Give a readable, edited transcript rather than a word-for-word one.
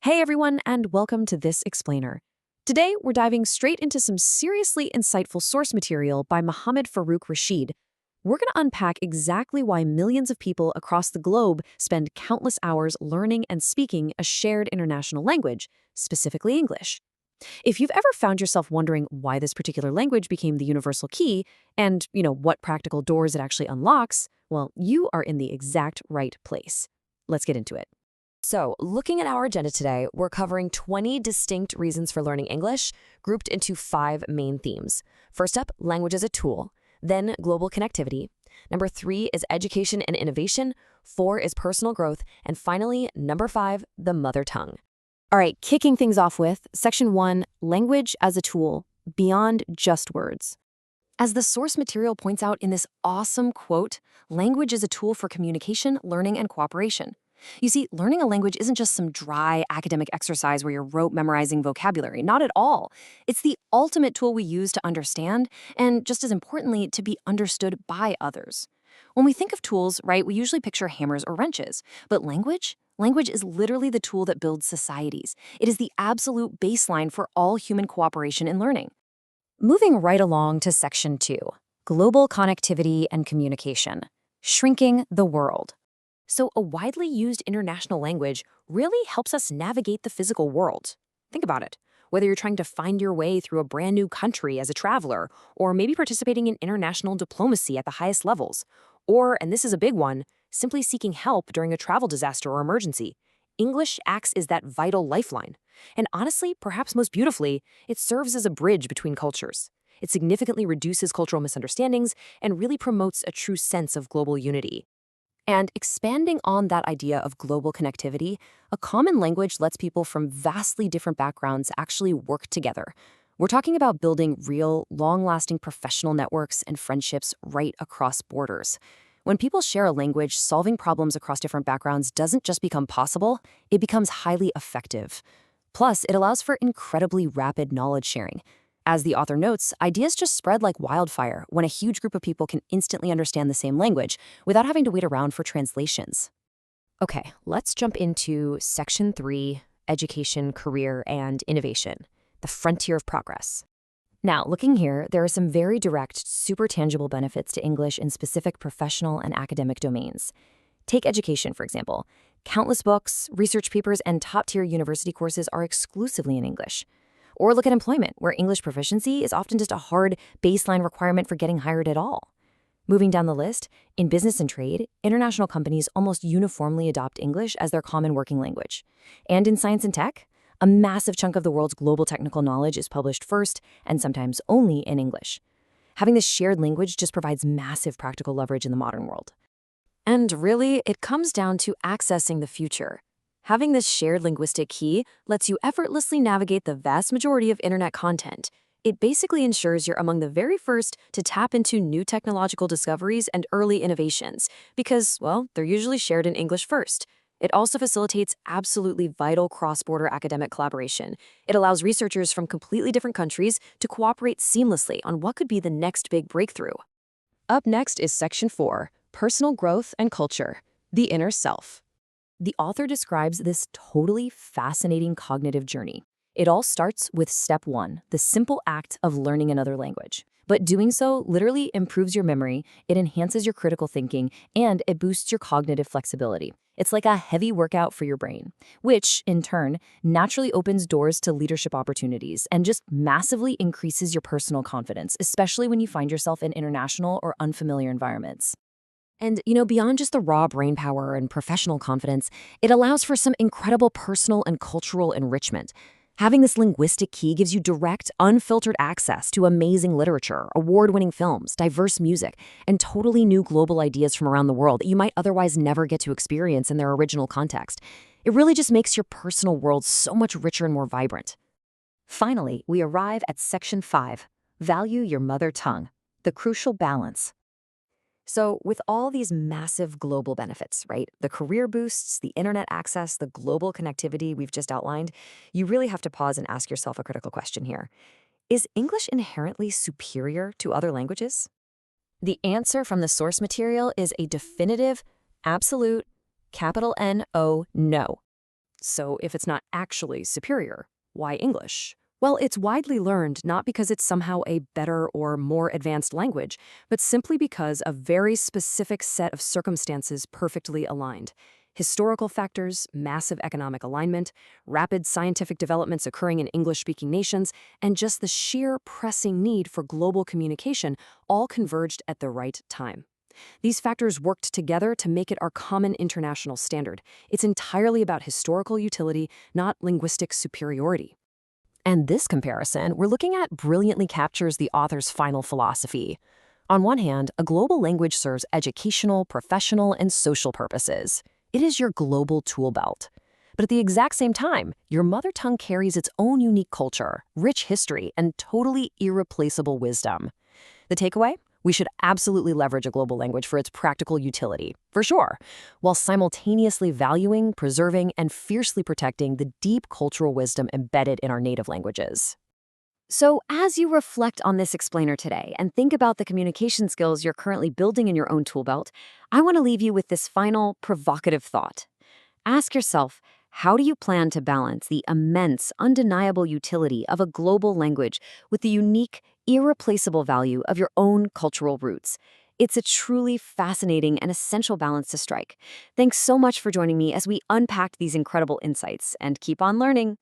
Hey everyone, and welcome to This Explainer. Today, we're diving straight into some seriously insightful source material by Mohammed Farouk Rashid. We're going to unpack exactly why millions of people across the globe spend countless hours learning and speaking a shared international language, specifically English. If you've ever found yourself wondering why this particular language became the universal key and, what practical doors it actually unlocks, well, you are in the exact right place. Let's get into it. So, looking at our agenda today, we're covering 20 distinct reasons for learning English, grouped into 5 main themes. First up, language as a tool. Then, global connectivity. Number 3 is education and innovation. 4 is personal growth. And finally, number 5, the mother tongue. All right, kicking things off with Section 1, language as a tool, beyond just words. As the source material points out in this awesome quote, language is a tool for communication, learning, and cooperation. You see, learning a language isn't just some dry academic exercise where you're rote memorizing vocabulary. Not at all. It's the ultimate tool we use to understand and, just as importantly, to be understood by others. When we think of tools, right, we usually picture hammers or wrenches. But language is literally the tool that builds societies. It is the absolute baseline for all human cooperation and learning. Moving right along to Section 2, global connectivity and communication, shrinking the world. So a widely used international language really helps us navigate the physical world. Think about it. Whether you're trying to find your way through a brand new country as a traveler, or maybe participating in international diplomacy at the highest levels, or, and this is a big one, simply seeking help during a travel disaster or emergency, English acts as that vital lifeline. And honestly, perhaps most beautifully, it serves as a bridge between cultures. It significantly reduces cultural misunderstandings and really promotes a true sense of global unity. And expanding on that idea of global connectivity, a common language lets people from vastly different backgrounds actually work together. We're talking about building real, long-lasting professional networks and friendships right across borders. When people share a language, solving problems across different backgrounds doesn't just become possible, it becomes highly effective. Plus, it allows for incredibly rapid knowledge sharing. As the author notes, ideas just spread like wildfire when a huge group of people can instantly understand the same language without having to wait around for translations. Okay, let's jump into Section 3, education, career, and innovation, the frontier of progress. Now, looking here, there are some very direct, super tangible benefits to English in specific professional and academic domains. Take education, for example. Countless books, research papers, and top-tier university courses are exclusively in English. Or look at employment, where English proficiency is often just a hard baseline requirement for getting hired at all. Moving down the list, in business and trade, international companies almost uniformly adopt English as their common working language. And in science and tech, a massive chunk of the world's global technical knowledge is published first and sometimes only in English. Having this shared language just provides massive practical leverage in the modern world. And really, it comes down to accessing the future. Having this shared linguistic key lets you effortlessly navigate the vast majority of internet content. It basically ensures you're among the very first to tap into new technological discoveries and early innovations because, well, they're usually shared in English first. It also facilitates absolutely vital cross-border academic collaboration. It allows researchers from completely different countries to cooperate seamlessly on what could be the next big breakthrough. Up next is Section 4, personal growth and culture, the inner self. The author describes this totally fascinating cognitive journey. It all starts with step 1, the simple act of learning another language. But doing so literally improves your memory, it enhances your critical thinking, and it boosts your cognitive flexibility. It's like a heavy workout for your brain, which, in turn, naturally opens doors to leadership opportunities and just massively increases your personal confidence, especially when you find yourself in international or unfamiliar environments. And, beyond just the raw brain power and professional confidence, it allows for some incredible personal and cultural enrichment. Having this linguistic key gives you direct, unfiltered access to amazing literature, award-winning films, diverse music, and totally new global ideas from around the world that you might otherwise never get to experience in their original context. It really just makes your personal world so much richer and more vibrant. Finally, we arrive at Section 5, value your mother tongue, the crucial balance. So with all these massive global benefits, right? The career boosts, the internet access, the global connectivity we've just outlined, you really have to pause and ask yourself a critical question here. Is English inherently superior to other languages? The answer from the source material is a definitive, absolute, capital N-O, no. So if it's not actually superior, why English? Well, it's widely learned not because it's somehow a better or more advanced language, but simply because a very specific set of circumstances perfectly aligned. Historical factors, massive economic alignment, rapid scientific developments occurring in English-speaking nations, and just the sheer pressing need for global communication all converged at the right time. These factors worked together to make it our common international standard. It's entirely about historical utility, not linguistic superiority. And this comparison we're looking at brilliantly captures the author's final philosophy. On one hand, a global language serves educational, professional, and social purposes. It is your global tool belt. But at the exact same time, your mother tongue carries its own unique culture, rich history, and totally irreplaceable wisdom. The takeaway? We should absolutely leverage a global language for its practical utility, for sure, while simultaneously valuing, preserving, and fiercely protecting the deep cultural wisdom embedded in our native languages. So, as you reflect on this explainer today and think about the communication skills you're currently building in your own tool belt, I want to leave you with this final provocative thought. Ask yourself, how do you plan to balance the immense, undeniable utility of a global language with the unique, irreplaceable value of your own cultural roots? It's a truly fascinating and essential balance to strike. Thanks so much for joining me as we unpack these incredible insights, and keep on learning.